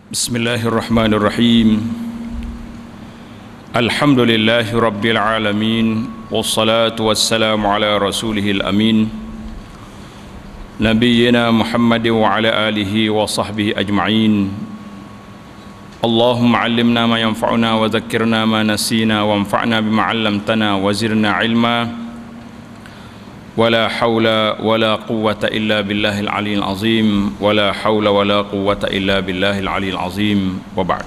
Bismillahirrahmanirrahim. Alhamdulillahi rabbil alamin. Wassalatu wassalamu ala rasulihil amin, nabiyyina Muhammad wa ala alihi wa sahbihi ajma'in. Allahumma allimna ma yanfa'una wa zakkirna ma nasina wa anfa'na bima 'allamtana wa zirna ilma. ولا حول ولا قوة إلا بالله العلي العظيم ولا حول ولا قوة إلا بالله العلي العظيم وبعد.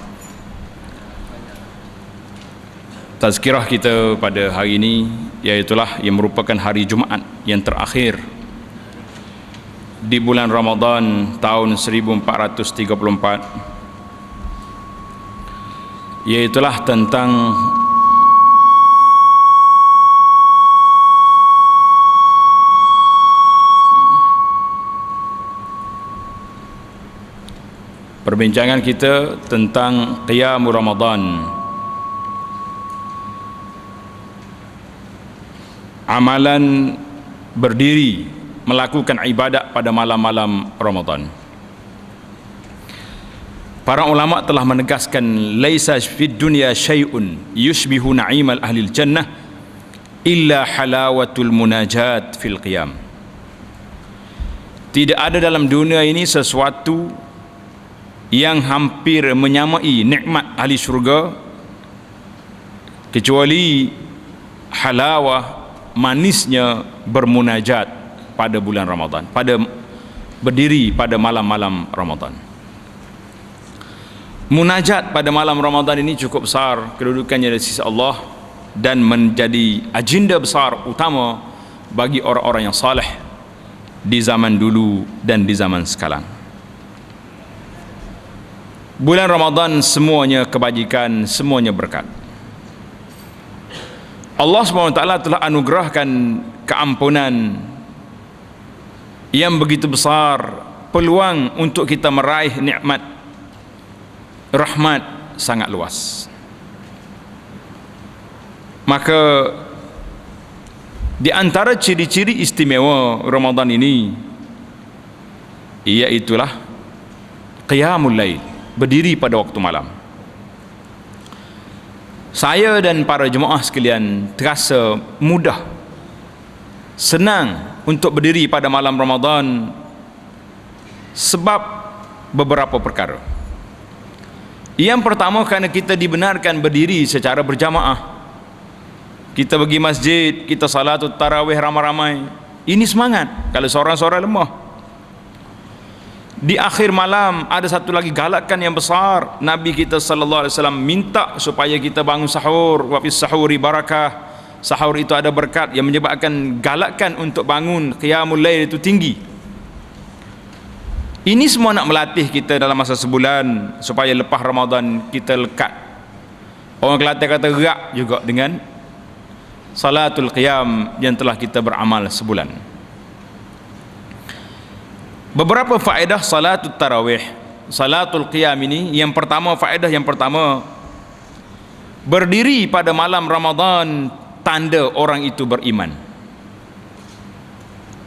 Tazkirah kita pada hari ini iaitulah yang merupakan hari Jumaat yang terakhir di bulan Ramadan tahun 1434, iaitulah tentang perbincangan kita tentang Qiyam Ramadan, amalan berdiri melakukan ibadat pada malam-malam Ramadan. Para ulama telah menegaskan laisa fid dunya syai'un yushbihu na'imal ahlil jannah illa halawatul munajat fil qiyam. Tidak ada dalam dunia ini sesuatu yang hampir menyamai nikmat ahli syurga kecuali halawah, manisnya bermunajat pada bulan Ramadan, pada berdiri pada malam-malam Ramadan. Munajat pada malam Ramadan ini cukup besar kedudukannya di sisi Allah dan menjadi agenda besar utama bagi orang-orang yang saleh di zaman dulu dan di zaman sekarang. Bulan Ramadan semuanya kebajikan, semuanya berkat. Allah SWT telah anugerahkan keampunan yang begitu besar, peluang untuk kita meraih nikmat rahmat sangat luas. Maka di antara ciri-ciri istimewa Ramadan ini iaitulah qiyamul lail, berdiri pada waktu malam. Saya dan para jemaah sekalian terasa mudah, senang untuk berdiri pada malam Ramadan sebab beberapa perkara. Yang pertama, kerana kita dibenarkan berdiri secara berjamaah. Kita pergi masjid, kita salatut tarawih ramai-ramai. Ini semangat. Kalau seorang-seorang lemah, di akhir malam ada satu lagi galakan yang besar. Nabi kita sallallahu alaihi wasallam minta supaya kita bangun sahur. Wa fis sahuri barakah. Sahur itu ada berkat yang menyebabkan galakan untuk bangun qiyamul lail itu tinggi. Ini semua nak melatih kita dalam masa sebulan supaya lepas Ramadan kita lekat. Orang Kelantan kata gerak juga dengan salatul qiyam yang telah kita beramal sebulan. Beberapa faedah salatul tarawih, salatul qiyam ini. Yang pertama, faedah yang pertama, berdiri pada malam Ramadan tanda orang itu beriman.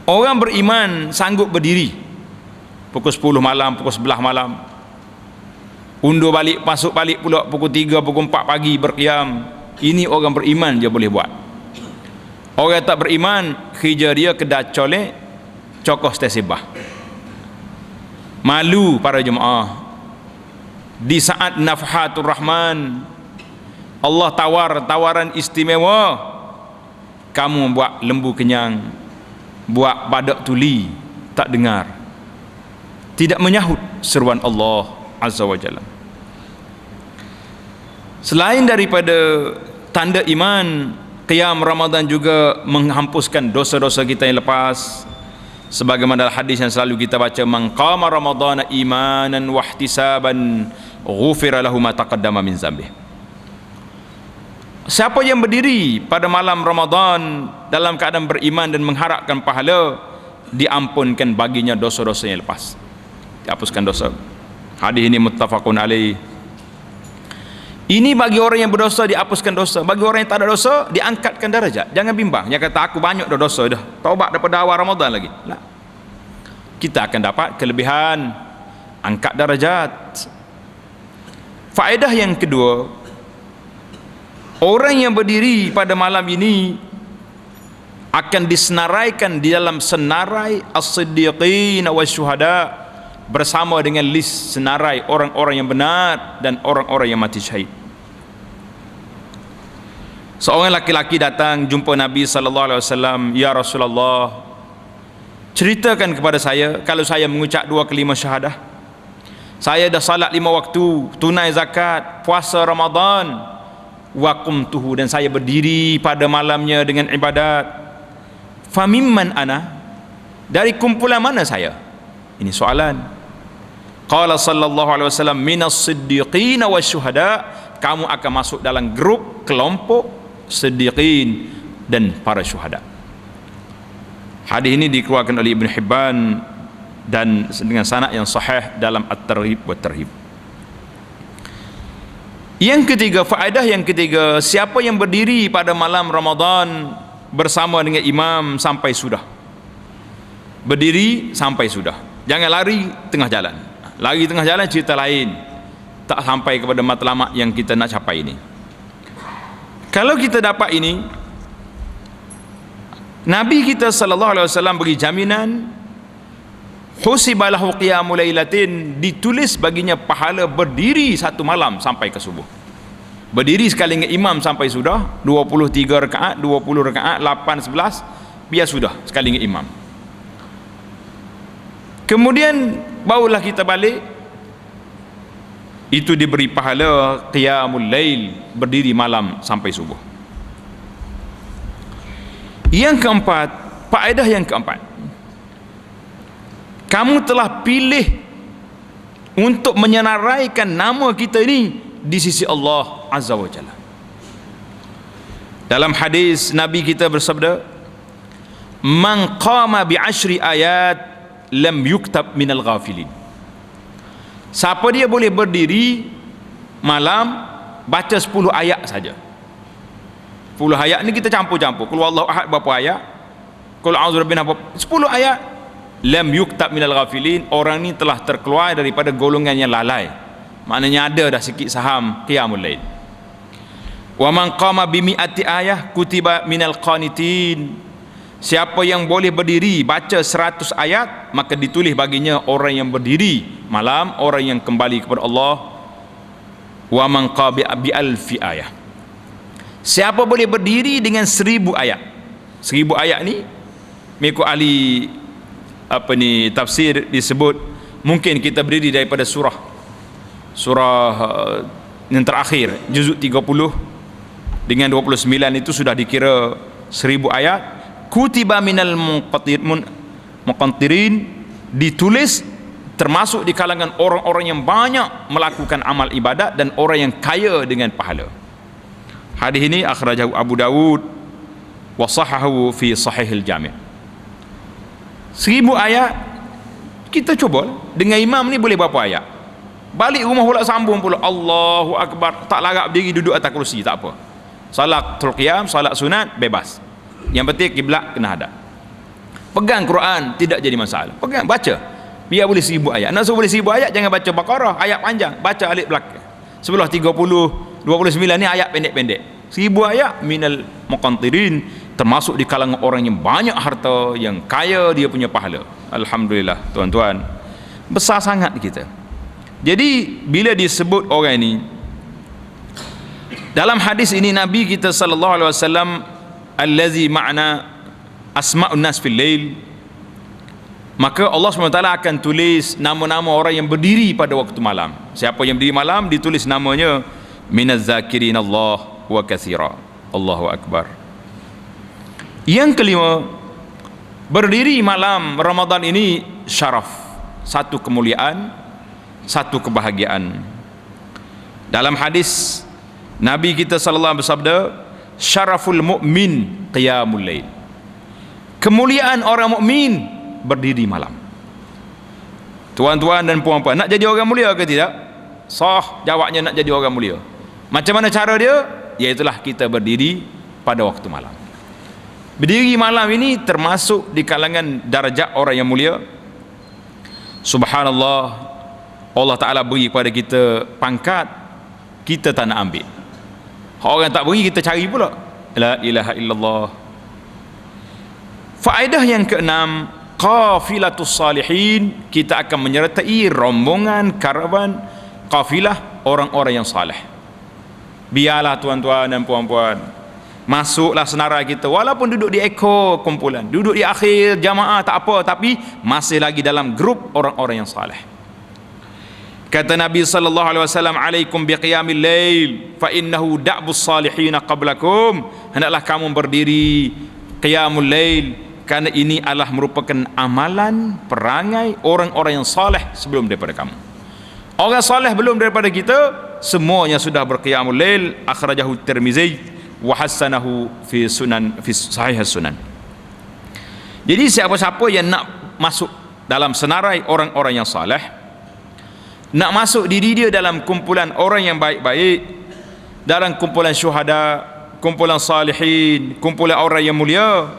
Orang beriman sanggup berdiri pukul 10 malam, pukul 11 malam, undur balik, masuk balik pula pukul 3, pukul 4 pagi berqiyam. Ini orang beriman je boleh buat. Orang tak beriman, kerja dia kedai colek, cokoh stesibah. Malu para jemaah. Di saat nafhatur rahman, Allah tawaran istimewa. Kamu buat lembu kenyang, buat badak tuli tak dengar, tidak menyahut seruan Allah Azza wa Jalla. Selain daripada tanda iman, qiyam Ramadan juga menghapuskan dosa-dosa kita yang lepas. Sebagaimana hadis yang selalu kita baca, man qama ramadhana imanan wa ihtisaban ghufira lahu ma taqaddama min dzambih. Siapa yang berdiri pada malam Ramadan dalam keadaan beriman dan mengharapkan pahala, diampunkan baginya dosa-dosa yang lepas, dihapuskan dosa. Hadis ini muttafaqun alaih. Ini bagi orang yang berdosa dihapuskan dosa, bagi orang yang tak ada dosa diangkatkan darajat. Jangan bimbang, yang kata aku banyak dah dosa dah, taubat daripada awal Ramadan lagi. Lah. Kita akan dapat kelebihan, angkat darajat. Faedah yang kedua, orang yang berdiri pada malam ini akan disenaraikan di dalam senarai as-siddiqin wasyuhada, bersama dengan list senarai orang-orang yang benar dan orang-orang yang mati syahid. Seorang laki-laki datang jumpa Nabi SAW. Ya Rasulullah, ceritakan kepada saya, kalau saya mengucap 2 kalimah syahadah, saya dah salat 5 waktu, tunai zakat, puasa Ramadan, wa qumtuhu, dan saya berdiri pada malamnya dengan ibadat, famimman ana, dari kumpulan mana saya? Ini soalan. Qala sallallahu alaihi wasallam, minas siddiqin wasyuhada, kamu akan masuk dalam grup kelompok siddiqin dan para syuhada. Hadis ini dikeluarkan oleh Ibn Hibban dan dengan sanad yang sahih dalam At-Targhib wa Tarhib. Yang ketiga, faedah yang ketiga, siapa yang berdiri pada malam Ramadan bersama dengan imam sampai sudah, berdiri sampai sudah, jangan lari tengah jalan. Lari tengah jalan cerita lain, tak sampai kepada matlamat yang kita nak capai ini. Kalau kita dapat ini, Nabi kita sallallahu alaihi wasallam beri jaminan, husibalahu qiyamul lailatin, ditulis baginya pahala berdiri 1 malam sampai ke subuh. Berdiri sekali dengan imam sampai sudah 23 rakaat, 20 rakaat, 8, 11, biar sudah sekali dengan imam. Kemudian barulah kita balik, itu diberi pahala qiyamul lail, berdiri malam sampai subuh. Yang keempat, faedah yang keempat, kamu telah pilih untuk menyenaraikan nama kita ini di sisi Allah Azza wa Jalla. Dalam hadis Nabi kita bersabda, man qama bi 10 ayat lam yuktab minal ghafilin. Siapa dia boleh berdiri malam baca 10 ayat saja. 10 ayat ni kita campur-campur. Qul huwallahu ahad berapa ayat? Qul a'udzu birabbin 10 ayat. Lam yuktab minal ghafilin, orang ni telah terkeluar daripada golongan yang lalai. Maknanya ada dah sikit saham qiyamul lail. Wa man qama bi mi'ati ayah kutiba minal qanitin. Siapa yang boleh berdiri baca 100 ayat, maka ditulis baginya orang yang berdiri malam, orang yang kembali kepada Allah. Wa man qama bi alfi ayah. Siapa boleh berdiri dengan 1000 ayat. 1000 ayat ni mengikut ahli tafsir disebut, mungkin kita berdiri daripada surah yang terakhir, juzuk 30 dengan 29, itu sudah dikira 1000 ayat. Kutiba minal muqantirin, ditulis termasuk di kalangan orang-orang yang banyak melakukan amal ibadat dan orang yang kaya dengan pahala. Hadis ini akhrajahu Abu Dawud wa sahahahu fi Sahihil Jami'. 1000 ayat, kita cuba dengan imam ni boleh berapa ayat? Balik rumah pula sambung pula Allahu Akbar, tak larat berdiri duduk atas kerusi, tak apa. Salatul qiyam, salat sunat, bebas. Yang penting kiblat kena hadap. Pegang Quran, tidak jadi masalah. Pegang, baca. Biar boleh 1000 ayat. Nak suruh boleh 1000 ayat, jangan baca Baqarah, ayat panjang. Baca alif belakang. Sebelah 30, 29 ni ayat pendek-pendek. 1000 ayat minal muqantirin, termasuk di kalangan orang yang banyak harta, yang kaya dia punya pahala. Alhamdulillah tuan-tuan, besar sangat kita. Jadi bila disebut orang ini dalam hadis ini, Nabi kita sallallahu alaihi wasallam, allazi ma'na asma'un nas fil lail, maka Allah SWT akan tulis nama-nama orang yang berdiri pada waktu malam. Siapa yang berdiri malam, ditulis namanya minaz zakirin Allah wa katsira. Allahu Akbar. Yang kelima, berdiri malam Ramadan ini syaraf, satu kemuliaan, satu kebahagiaan. Dalam hadis Nabi kita sallallahu alaihi wasallam bersabda, syaraful mu'min qiyamul lail. Kemuliaan orang mukmin berdiri malam. Tuan-tuan dan puan-puan, nak jadi orang mulia ke tidak? Sah jawabnya, nak jadi orang mulia. Macam mana cara dia? Iaitulah kita berdiri pada waktu malam. Berdiri malam ini termasuk di kalangan darjat orang yang mulia. Subhanallah, Allah Ta'ala beri kepada kita pangkat kita tak nak ambil. Orang tak beri kita cari pula. La ilaha illallah. Faedah yang keenam, qafilatus salihin, kita akan menyertai rombongan karavan qafilah orang-orang yang saleh. Biarlah tuan-tuan dan puan-puan, masuklah senarai kita, walaupun duduk di ekor kumpulan, duduk di akhir jamaah tak apa, tapi masih lagi dalam grup orang-orang yang saleh. Kata Nabi sallallahu alaihi wasallam, alaikum biqiyamil lail fa innahu da'bus salihin qablakum, hendaklah kamu berdiri qiyamul lail, kerana ini adalah merupakan amalan perangai orang-orang yang saleh sebelum daripada kamu. Orang saleh belum daripada kita, semuanya sudah berqiyamul lail. Akhrajahu Tirmizi wa hasanahu fi sahih sunan. Jadi siapa-siapa yang nak masuk dalam senarai orang-orang yang saleh, nak masuk diri dia dalam kumpulan orang yang baik-baik, dalam kumpulan syuhada, kumpulan salihin, kumpulan orang yang mulia,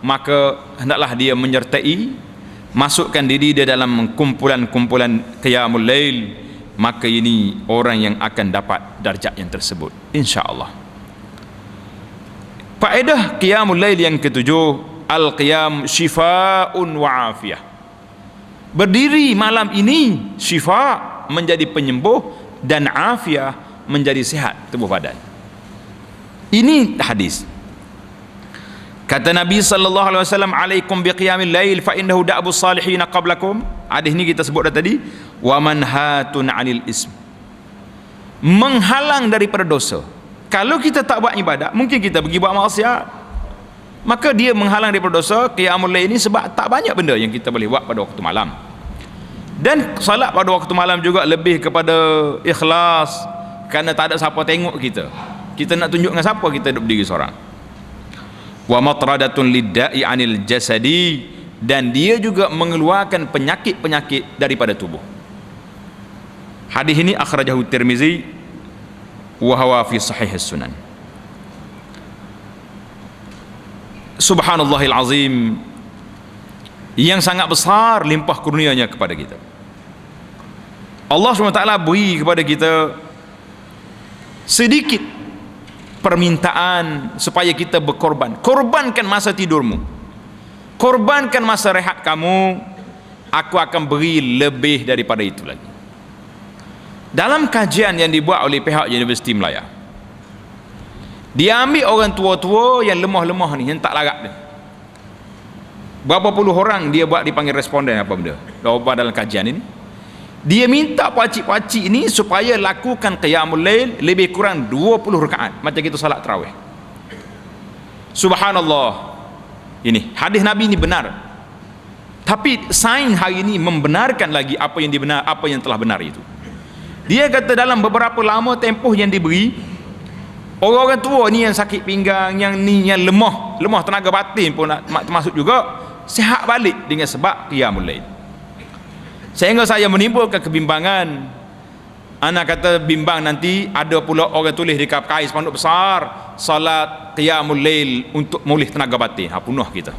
maka hendaklah dia menyertai, masukkan diri dia dalam kumpulan-kumpulan qiyamul lail, maka ini orang yang akan dapat darjat yang tersebut, insya-Allah. Faedah qiyamul lail yang ketujuh, al-qiyam syifaa'un wa afiyah. Berdiri malam ini syifa', menjadi penyembuh, dan afiyah, menjadi sihat tubuh badan. Ini hadis. Kata Nabi sallallahu alaihi wasallam, alaikum biqiyamil lail fa innahu da'bus salihin qablakum. Hadis ni kita sebut dah tadi, wa manhatun 'anil ism, menghalang daripada dosa. Kalau kita tak buat ibadat, mungkin kita pergi buat maksiat, maka dia menghalang daripada dosa. Qiyamul lail ni sebab tak banyak benda yang kita boleh buat pada waktu malam. Dan salat pada waktu malam juga lebih kepada ikhlas, kerana tak ada siapa tengok kita. Kita nak tunjuk dengan siapa kita duduk berdiri seorang. Wa matradatun lidda'i 'anil jasadi, dan dia juga mengeluarkan penyakit-penyakit daripada tubuh. Hadis ini akhrajahu Tirmizi wa huwa fi sahih sunan. Subhanallahil azim, yang sangat besar limpah kurnianya kepada kita. Allah SWT beri kepada kita sedikit permintaan supaya kita berkorban. Korbankan masa tidurmu, korbankan masa rehat kamu, aku akan beri lebih daripada itu lagi. Dalam kajian yang dibuat oleh pihak Universiti Melaya, dia ambil orang tua-tua yang lemah-lemah ni, yang tak larat ni, berapa puluh orang dia buat, dipanggil responden apa benda dalam kajian ini. Dia minta pakcik-pakcik ni supaya lakukan qiyamul lail lebih kurang 20 rakaat, macam kita salat tarawih. Subhanallah, ini hadis Nabi ini benar, tapi sains hari ini membenarkan lagi apa yang telah benar itu. Dia kata dalam beberapa lama tempoh yang diberi, orang-orang tua ni yang sakit pinggang, yang ni yang lemah tenaga batin pun termasuk juga, sihat balik dengan sebab qiyamul lail. Sehingga saya menimbulkan kebimbangan. Anak kata bimbang, nanti ada pula orang tulis di kain spanduk besar, salat qiyamul lail untuk memulih tenaga batin. Punah kita.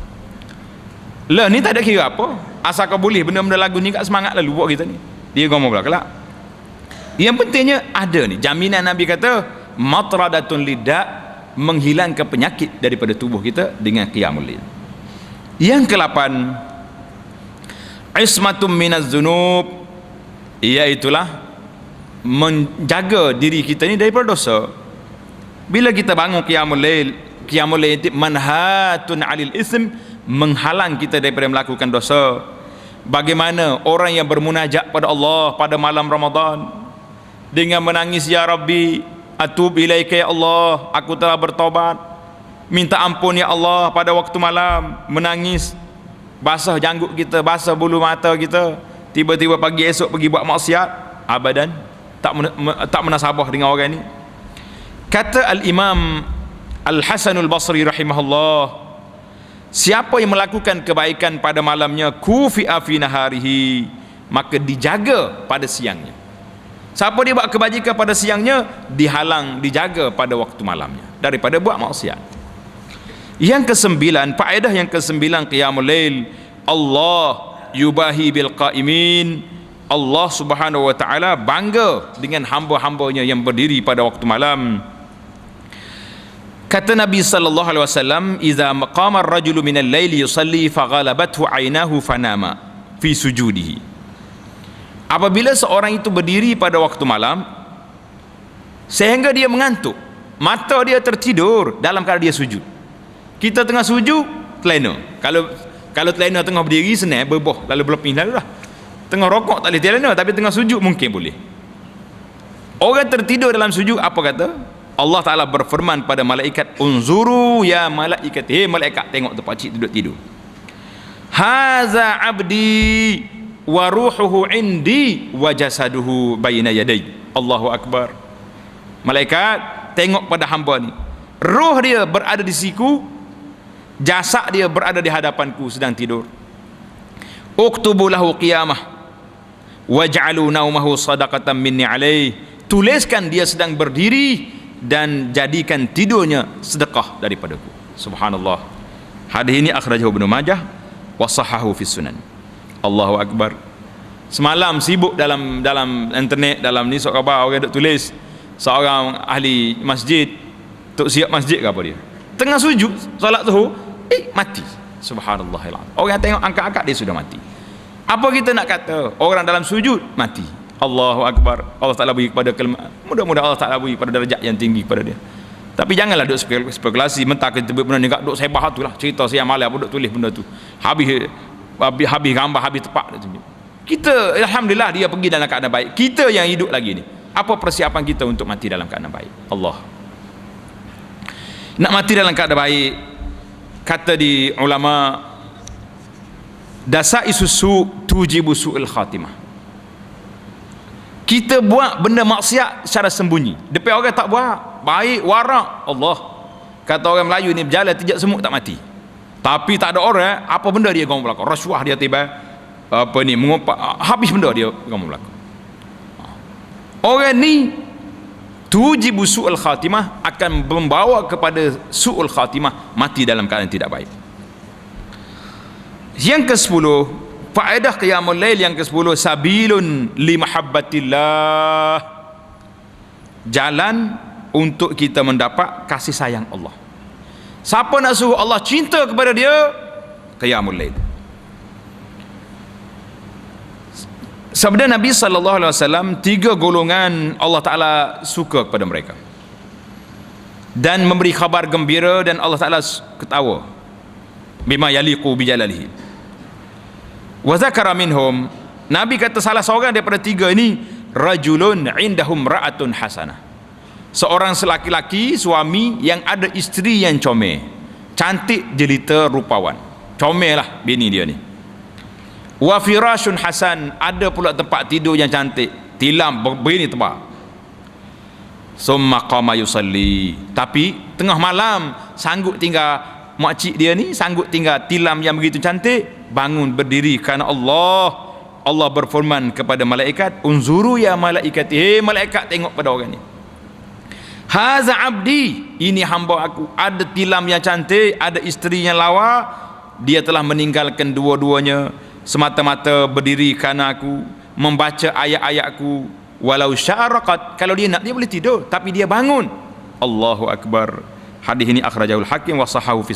Lah ni tak ada kira apa, asal kau boleh benda-benda lagu ni, kat semangat lalu buat kita ni. Dia ngomong pula kelak. Yang pentingnya ada ni jaminan. Nabi kata matradatun lidda, menghilangkan penyakit daripada tubuh kita dengan qiyamul lail. Yang ke-8, ismatum minaz zunub, iaitulah menjaga diri kita ni daripada dosa. Bila kita bangun qiyamul lail itu manhatun 'alil ism, menghalang kita daripada melakukan dosa. Bagaimana orang yang bermunajat pada Allah pada malam Ramadan dengan menangis, ya Rabbi atub ilaika, ya Allah aku telah bertaubat, minta ampun ya Allah pada waktu malam, menangis, basah janggut kita, basah bulu mata kita, tiba-tiba pagi esok pergi buat maksiat, abadan tak menasabah dengan orang ni. Kata Al-Imam Al-Hasanul Basri rahimahullah, siapa yang melakukan kebaikan pada malamnya, kufi'a fi naharihi, maka dijaga pada siangnya. Siapa dia buat kebajikan pada siangnya, dihalang, dijaga pada waktu malamnya daripada buat maksiat. Yang ke-9, faedah yang ke-9 qiyamul lail, Allah yubahi bil qaimin, Allah Subhanahu wa taala bangga dengan hamba-hambanya yang berdiri pada waktu malam. Kata Nabi sallallahu alaihi wasallam, "Idza maqama ar-rajulu min al-laili yusalli faghalabathu 'ainahu fanama fi sujudihi." Apabila seorang itu berdiri pada waktu malam sehingga dia mengantuk, mata dia tertidur dalam keadaan dia sujud. Kita tengah sujud, telena. Kalau telena tengah berdiri senang berboh lalu berlepih lalu lah. Tengah rokok tak boleh telena, tapi tengah sujud mungkin boleh. Orang tertidur dalam sujud, apa kata? Allah Ta'ala berfirman pada malaikat, "Unzuru ya malaikat." Hei malaikat, tengok tu pakcik duduk tidur. "Haza abdi wa ruhuhu indi wa jasaduhu baina yadai." Allahu Akbar. Malaikat, tengok pada hamba ni. Roh dia berada di siku, jasad dia berada di hadapanku sedang tidur. "Uktubu lahu qiyamah waj'alu naumahu sadaqatan minni alaih." Tuliskan dia sedang berdiri dan jadikan tidurnya sedekah daripadaku. Subhanallah. Hadis ini akhrajahu Ibnu Majah wa sahahu fi sunan. Allahu Akbar. Semalam sibuk dalam internet, dalam ni sok khabar orang duk tulis seorang ahli masjid, tok siap masjid ke apa dia, tengah sujud solat zuhur mati. Subhanallah. Orang tengok angkat-angkat dia sudah mati. Apa kita nak kata? Orang dalam sujud mati. Allahu Akbar. Allah Ta'ala beri kepada mudah-mudahan Allah Ta'ala beri pada darjat yang tinggi kepada dia. Tapi janganlah duk spekulasi mentah kita benda ni, duk sebah tu lah cerita siang malam duk tulis benda tu, habis gambar, habis tepat. Kita alhamdulillah dia pergi dalam keadaan baik. Kita yang hidup lagi ni, apa persiapan kita untuk mati dalam keadaan baik? Allah nak mati dalam keadaan baik. Kata di ulama, dasaisu su tujibu su'il khatimah. Kita buat benda maksiat secara sembunyi, depan orang tak buat, baik warak. Allah kata orang Melayu ni, berjalan tijak semut tak mati. Tapi tak ada orang, apa benda dia gom belakang, rasuah dia tiba apa ni mengumpat, habis benda dia gom belakang. Orang ni tujibu su'ul khatimah, akan membawa kepada su'ul khatimah, mati dalam keadaan tidak baik. Yang ke-10, faedah qiyamul lail yang ke-10, sabilun li mahabbatillah, jalan untuk kita mendapat kasih sayang Allah. Siapa nak suruh Allah cinta kepada dia? Qiyamul lail. Sabda Nabi sallallahu alaihi wasallam, 3 golongan Allah Taala suka kepada mereka dan memberi khabar gembira, dan Allah Taala ketawa bima yaliqu bijalalihi. Wa zakara minhum, Nabi kata salah seorang daripada 3 ini, rajulun indahum ra'atun hasanah, seorang lelaki suami yang ada isteri yang comel, cantik jelita rupawan, comel lah bini dia ni. Wa firashun hasan, ada pula tempat tidur yang cantik, tilam begini tebal. Summa qama yusalli, tapi tengah malam sanggup tinggal makcik dia ni, sanggup tinggal tilam yang begitu cantik, bangun berdiri kerana Allah. Allah berfirman kepada malaikat, unzuru ya malaikat, hei malaikat, tengok pada orang ni. Haza abdi, ini hamba aku, ada tilam yang cantik, ada isteri yang lawa, dia telah meninggalkan dua-duanya semata-mata berdiri kerana aku, membaca ayat-ayatku. Walau syaraqat, kalau dia nak dia boleh tidur, tapi dia bangun. Allahu Akbar. Hadis ini akhrajahul Hakim wa sahahu fi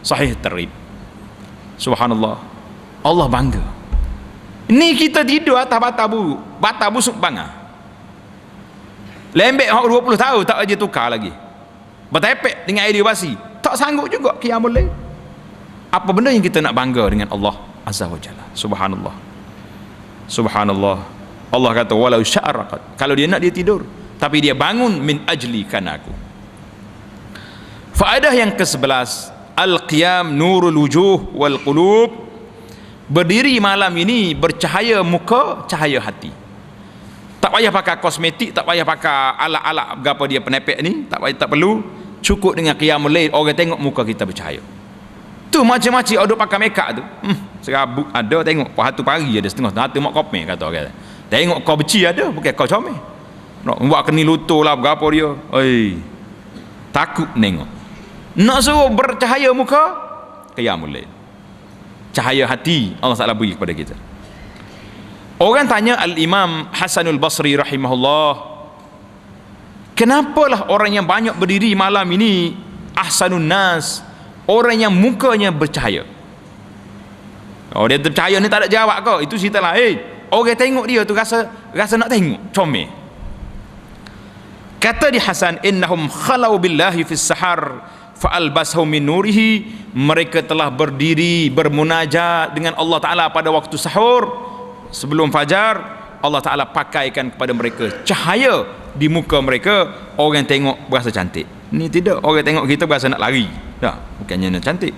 sahih Targhib. Subhanallah. Allah bangga. Ni kita tidur atas bata busuk bangah. Lembek 20 tahun tak aja tukar lagi. Bertepek dengan air basi, tak sanggup juga qiyamul lail. Apa benda yang kita nak bangga dengan Allah Azza wa Jalla. Subhanallah. Subhanallah. Allah kata walau sya'raqat, kalau dia nak dia tidur, tapi dia bangun min ajli kana aku. Faedah yang ke-11, al-qiyam nurul wujuh wal qulub, berdiri malam ini bercahaya muka, cahaya hati. Tak payah pakai kosmetik, tak payah pakai alat-alat berapa dia penepek ni, tak perlu. Cukup dengan qiyamul lail, orang tengok muka kita bercahaya. Tu macam-macam ada pakai make up tu. Serabut ada, tengok hatu pari ada setengah, hatu mak kopme kata orang. Tengok kau beci ada, bukan kau comel. Nak buat keni lutut lah berapa dia. Oi. Takut nengok. Nak suruh bercahaya muka, qiyamul lail. Cahaya hati Allah Taala beri kepada kita. Orang tanya Al-Imam Hasanul Basri rahimahullah, kenapalah orang yang banyak berdiri malam ini ahsanun nas, orang yang mukanya bercahaya? Oh, dia percaya ni tak ada jawab kau, itu cerita lain. Orang tengok dia tu rasa nak tengok, comel. Kata di Hasan, innahum khalau billahi fis sahar fa'albasahum min nurihi, mereka telah berdiri bermunajat dengan Allah Ta'ala pada waktu sahur, sebelum fajar. Allah Ta'ala pakaikan kepada mereka cahaya di muka mereka. Orang tengok berasa cantik. Ni tidak, orang tengok kita berasa nak lari. Tak, bukannya nak cantik.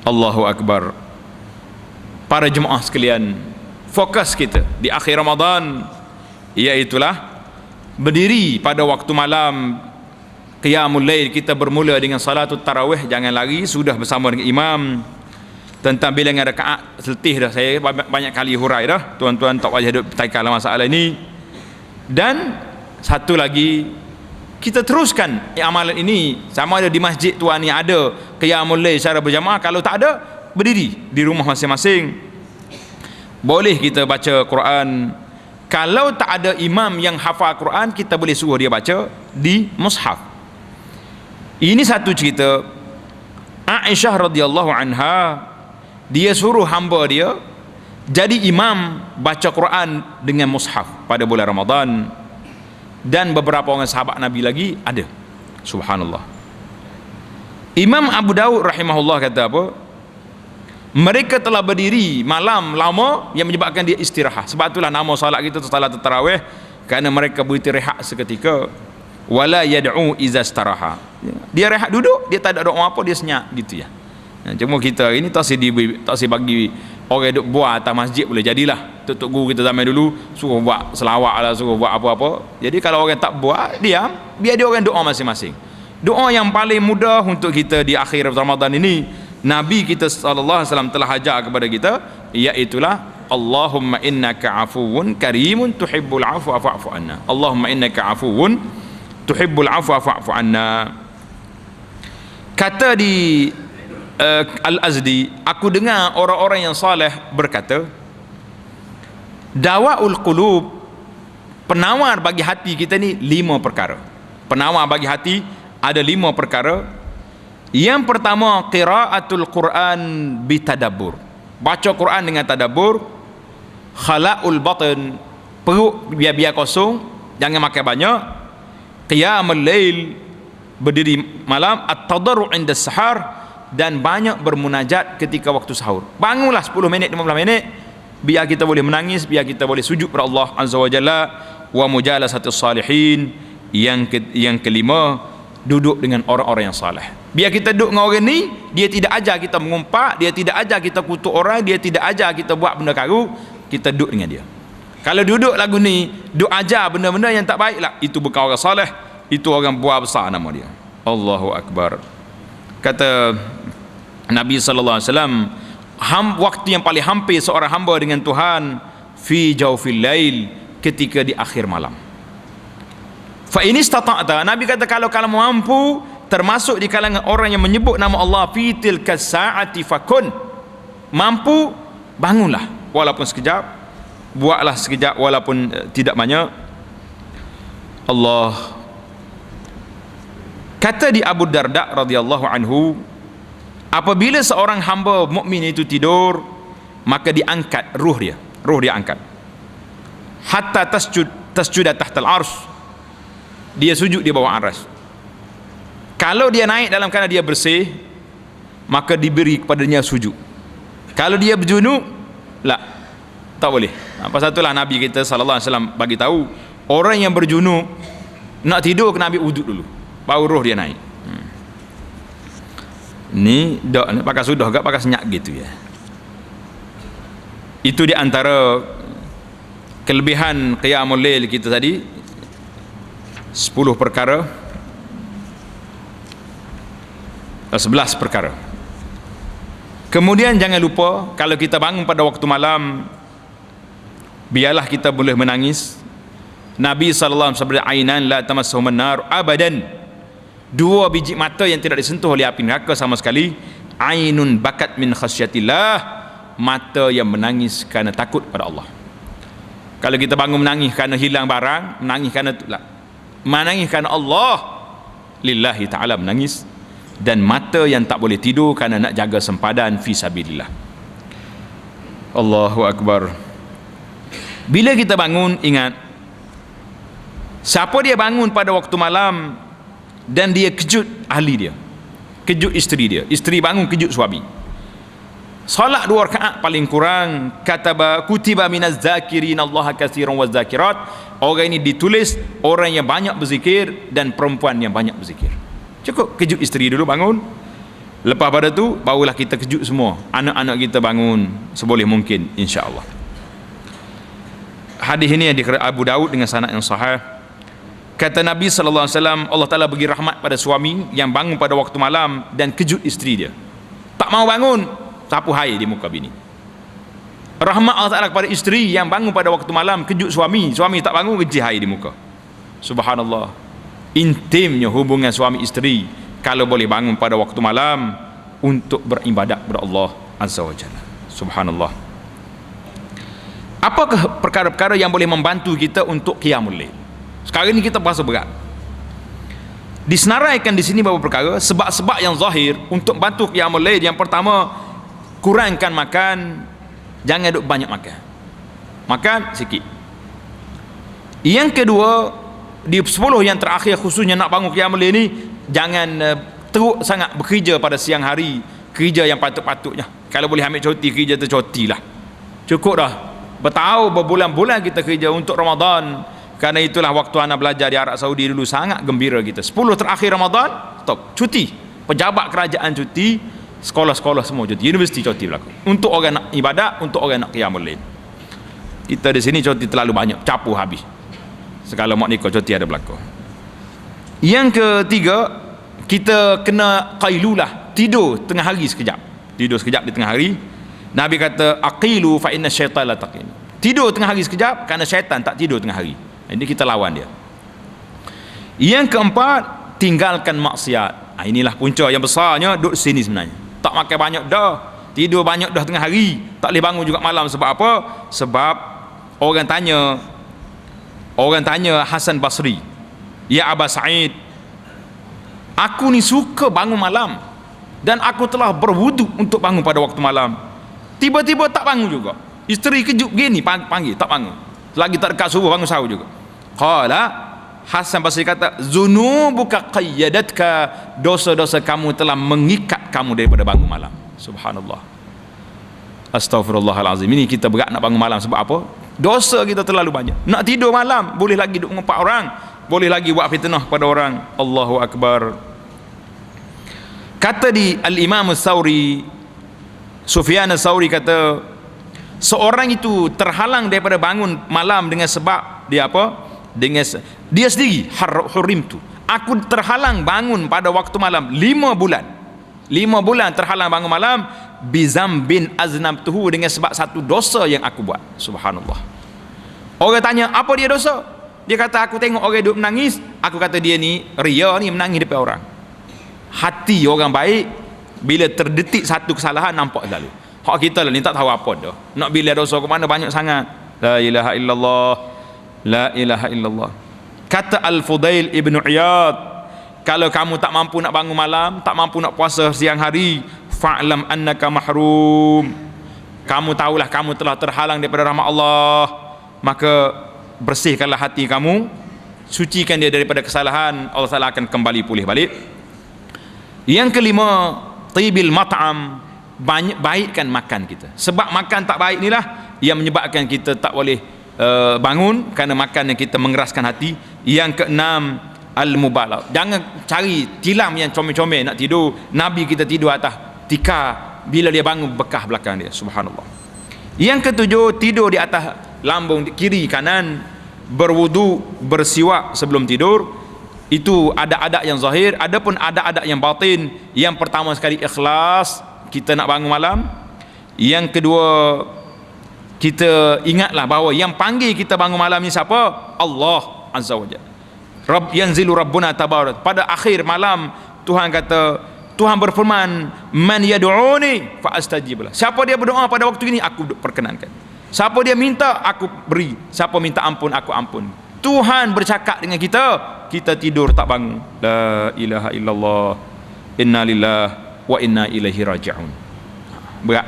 Allahu Akbar. Para jemaah sekalian, fokus kita di akhir Ramadan iaitulah berdiri pada waktu malam, qiyamul lail. Kita bermula dengan salatul tarawih, jangan lari, sudah bersama dengan imam. Tentang bilangan rakaat letih dah, saya banyak kali hurai dah, tuan-tuan tak payah duk bertaikal masalah ini. Dan satu lagi, kita teruskan amalan ini, sama ada di masjid tuan ni ada qiyamul lail secara berjamaah, kalau tak ada, berdiri di rumah masing-masing. Boleh kita baca Quran. Kalau tak ada imam yang hafal Quran, kita boleh suruh dia baca di mushaf. Ini satu cerita. Aisyah radhiyallahu anha, dia suruh hamba dia jadi imam baca Quran dengan mushaf pada bulan Ramadan. Dan beberapa orang sahabat Nabi lagi ada. Subhanallah. Imam Abu Daud rahimahullah kata apa? Mereka telah berdiri malam lama yang menyebabkan dia istirahat. Sebab itulah nama salat kita tu salat tarawih, kerana mereka beristirahat seketika. Wala yad'u iza istaraha. Dia rehat duduk, dia tak ada doa apa, dia senyap gitu ya. Cuma kita hari ni tak si bagi orang duk buat atas masjid boleh jadilah. Tok guru kita zaman dulu suruh buat selawat lah, suruh buat apa-apa. Jadi kalau orang tak buat, diam, biar dia orang doa masing-masing. Doa yang paling mudah untuk kita di akhir Ramadan ini, Nabi kita sallallahu alaihi wasallam telah ajar kepada kita, iaitulah Allahumma innaka afuwun karimun tuhibbul afwa fa'fu anna. Allahumma innaka afuwun tuhibbul afwa fa'fu anna. Kata di Al-Azdi, aku dengar orang-orang yang saleh berkata, dawaul qulub, penawar bagi hati kita ni 5 perkara. Penawar bagi hati ada 5 perkara. Yang pertama, qiraatul Quran bitadabbur, baca Quran dengan tadabbur. Khala'ul batin, perut biar kosong, jangan makan banyak. Qiyamul lail, berdiri malam. At-tadarru' inda sahar, dan banyak bermunajat ketika waktu sahur. Bangunlah 10 minit 15 minit, biar kita boleh menangis, biar kita boleh sujud kepada Allah Azza wa Jalla. Wa mujalasatus salihin. Yang kelima, duduk dengan orang-orang yang saleh. Biar kita duduk dengan orang ni, dia tidak ajar kita mengumpat, dia tidak ajar kita kutuk orang, dia tidak ajar kita buat benda karu, kita duduk dengan dia. Kalau duduk lagu ni, duduk ajar benda-benda yang tak baik lah, itu bukan orang saleh, itu orang buah besar nama dia. Allahu Akbar. Kata Nabi sallallahu alaihi wasallam, waktu yang paling hampir seorang hamba dengan Tuhan, fi jawfil lail, ketika di akhir malam. Fa in istata'ta, Nabi kata kalau mampu, termasuk di kalangan orang yang menyebut nama Allah fi tilka sa'ati fakun, mampu, bangunlah walaupun sekejap, buatlah sekejap walaupun tidak banyak. Allah. Kata di Abu Darda radhiyallahu anhu, apabila seorang hamba mukmin itu tidur, maka diangkat ruh dia angkat hatta tasjuda tahtal ars, dia sujud di bawah aras. Kalau dia naik dalam keadaan dia bersih, maka diberi kepadanya sujud. Kalau dia berjunub, tak boleh. Pasal itulah Nabi kita sallallahu alaihi wasallam bagi tahu, orang yang berjunub nak tidur kena ambil wuduk dulu, baru roh dia naik. Ni dak pakai sudah gak pakai senyap gitu ya. Itu di antara kelebihan qiyamul lail kita tadi, 10 perkara, 11 perkara. Kemudian jangan lupa, kalau kita bangun pada waktu malam, biarlah kita boleh menangis. Nabi sallallahu alaihi wasallam, ainan la tamassuhum an-nar abadan, 2 biji mata yang tidak disentuh oleh api neraka sama sekali. Ainun bakat min khasyatillah, mata yang menangis kerana takut pada Allah. Kalau kita bangun menangis kerana hilang barang, menangis kerana Allah, lillahi ta'ala menangis. Dan mata yang tak boleh tidur kerana nak jaga sempadan fi sabilillah. Allahu Akbar. Bila kita bangun, ingat, siapa dia bangun pada waktu malam dan dia kejut ahli dia, kejut isteri dia, isteri bangun kejut suami, solat 2 rakaat paling kurang, kutiba minaz zakirin Allah katsiran waz zakirat, orang ini ditulis orang yang banyak berzikir dan perempuan yang banyak berzikir. Cukup kejut isteri dulu bangun, lepas pada tu barulah kita kejut semua anak-anak kita bangun seboleh mungkin, insya-Allah. Hadis ini yang dikira Abu Daud dengan sanad yang sahih. Kata Nabi sallallahu alaihi wasallam, Allah Taala bagi rahmat pada suami yang bangun pada waktu malam dan kejut isteri dia. Tak mau bangun, sapu air di muka bini. Rahmat Allah Taala kepada isteri yang bangun pada waktu malam kejut suami, suami tak bangun gejih air di muka. Subhanallah. Intimnya hubungan suami isteri kalau boleh bangun pada waktu malam untuk beribadat kepada Allah Azza wa Jalla. Subhanallah. Apakah perkara-perkara yang boleh membantu kita untuk qiyamul lail? Sekarang ini kita berasa berat. Disenaraikan di sini beberapa perkara, sebab-sebab yang zahir untuk bantu qiyamul lail. Yang pertama, kurangkan makan, jangan duk banyak makan. Makan sikit. Yang kedua, di 10 yang terakhir khususnya nak bangun qiyamul lail ni, jangan teruk sangat bekerja pada siang hari, kerja yang patut-patutnya. Kalau boleh ambil cuti, kerja tercutilah. Cukup dah. Bertahun berbulan-bulan kita kerja untuk Ramadan. Kerana itulah waktu anak belajar di Arab Saudi dulu sangat gembira kita. 10 terakhir Ramadan, stop, cuti. Pejabat kerajaan cuti, sekolah-sekolah semua cuti, universiti cuti berlaku. Untuk orang nak ibadat, untuk orang nak qiyamul lail. Kita di sini cuti terlalu banyak, capu habis. Segala mak nikah cuti ada berlaku. Yang ketiga, kita kena qailulah, tidur tengah hari sekejap. Tidur sekejap di tengah hari. Nabi kata aqilu fa inna syaitan la taqil. Tidur tengah hari sekejap kerana syaitan tak tidur tengah hari. Ini kita lawan dia. Yang keempat, tinggalkan maksiat. Inilah punca yang besarnya duduk sini sebenarnya. Tak makan banyak dah, tidur banyak dah tengah hari, tak boleh bangun juga malam. Sebab apa? Sebab orang tanya Hasan Basri, ya Aba Sa'id, aku ni suka bangun malam dan aku telah berwudu untuk bangun pada waktu malam, tiba-tiba tak bangun juga. Isteri kejut gini panggil tak bangun, lagi tak dekat subuh bangun sahur juga. Qala, Hasan Basri kata, zunubuka qayyadatka, dosa-dosa kamu telah mengikat kamu daripada bangun malam. Subhanallah. Astaghfirullahalazim. Ini kita berat nak bangun malam sebab apa? Dosa kita terlalu banyak. Nak tidur malam, boleh lagi duduk ngumpat orang, boleh lagi buat fitnah pada orang. Allahu Akbar. Kata di Al-Imam As-Sawri, Sufyan As-Sawri kata, seorang itu terhalang daripada bangun malam dengan sebab dia apa? Dengan dia sendiri, hurimtu, aku terhalang bangun pada waktu malam 5 bulan. 5 bulan terhalang bangun malam, bizambin aznamtuhu, dengan sebab satu dosa yang aku buat. Subhanallah. Orang tanya, apa dia dosa? Dia kata, aku tengok orang duduk menangis, aku kata dia ni ria ni, menangis depan orang. Hati orang baik bila terdetik satu kesalahan nampak selalu. Hak kita lah ni tak tahu apa dah. Nak bila dosa ke mana banyak sangat. La ilaha illallah. La ilaha illallah. Kata Al-Fudail Ibn Iyad, kalau kamu tak mampu nak bangun malam, tak mampu nak puasa siang hari, fa'lam annaka mahrum, kamu tahulah kamu telah terhalang daripada rahmat Allah. Maka bersihkanlah hati kamu, sucikan dia daripada kesalahan, Allah Ta'ala akan kembali pulih balik. Yang kelima, tibil mat'am, baikkan makan kita. Sebab makan tak baik inilah yang menyebabkan kita tak boleh bangun, kerana makan yang kita mengeraskan hati. Yang keenam, al-mubalagh, jangan cari tilam yang comel-comel nak tidur. Nabi kita tidur atas tikar, bila dia bangun bekah belakang dia. Subhanallah. Yang ketujuh, tidur di atas lambung kiri kanan, berwudu, bersiwak sebelum tidur. Itu ada-ada yang zahir. Adapun ada-ada yang batin, yang pertama sekali ikhlas, kita nak bangun malam. Yang kedua, kita ingatlah bahawa yang panggil kita bangun malam ni siapa? Allah Azza wa Jalla. Yanzilu Rabbuna tabarak. Pada akhir malam Tuhan kata, Tuhan berfirman, man yad'uni fa astajib lah. Siapa dia berdoa pada waktu ini, aku perkenankan. Siapa dia minta, aku beri. Siapa minta ampun, aku ampun. Tuhan bercakap dengan kita, kita tidur tak bangun. La ilaha illallah, inna lillahi wa inna ilaihi raji'un. Berat.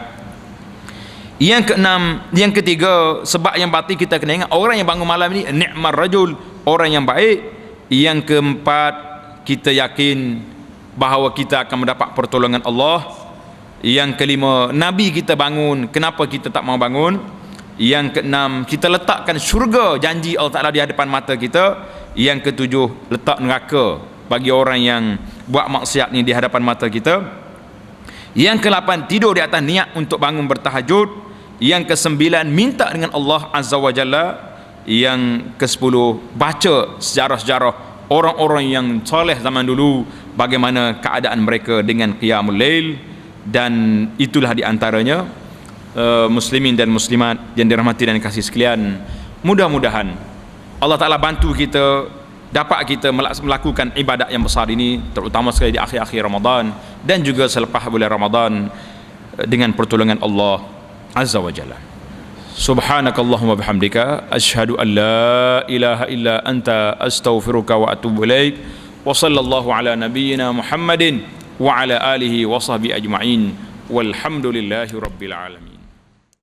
Yang keenam, yang ketiga, sebab yang batin kita kena ingat, orang yang bangun malam ni ni'mar rajul, orang yang baik. Yang keempat, kita yakin bahawa kita akan mendapat pertolongan Allah. Yang kelima, Nabi kita bangun, kenapa kita tak mau bangun? Yang keenam, kita letakkan syurga, janji Allah Ta'ala di hadapan mata kita. Yang ketujuh, letak neraka bagi orang yang buat maksiat ni di hadapan mata kita. Yang ke-8, tidur di atas niat untuk bangun bertahajud. Yang ke-9, minta dengan Allah Azza wa Jalla. Yang ke-10, baca sejarah-sejarah orang-orang yang soleh zaman dulu, bagaimana keadaan mereka dengan qiyamul lail. Dan itulah di antaranya muslimin dan muslimat yang dirahmati dan kasih sekalian, mudah-mudahan Allah Ta'ala bantu kita, dapat kita melakukan ibadat yang besar ini, terutama sekali di akhir-akhir Ramadan dan juga selepas bulan Ramadan, dengan pertolongan Allah Azza wa Jalla. Subhanakallahumma bihamdika asyhadu an la ilaha illa anta astaghfiruka wa atubu ilaik. Wa sallallahu ala nabiyyina Muhammadin wa ala alihi wa sahbihi ajma'in. Walhamdulillahi rabbil alamin.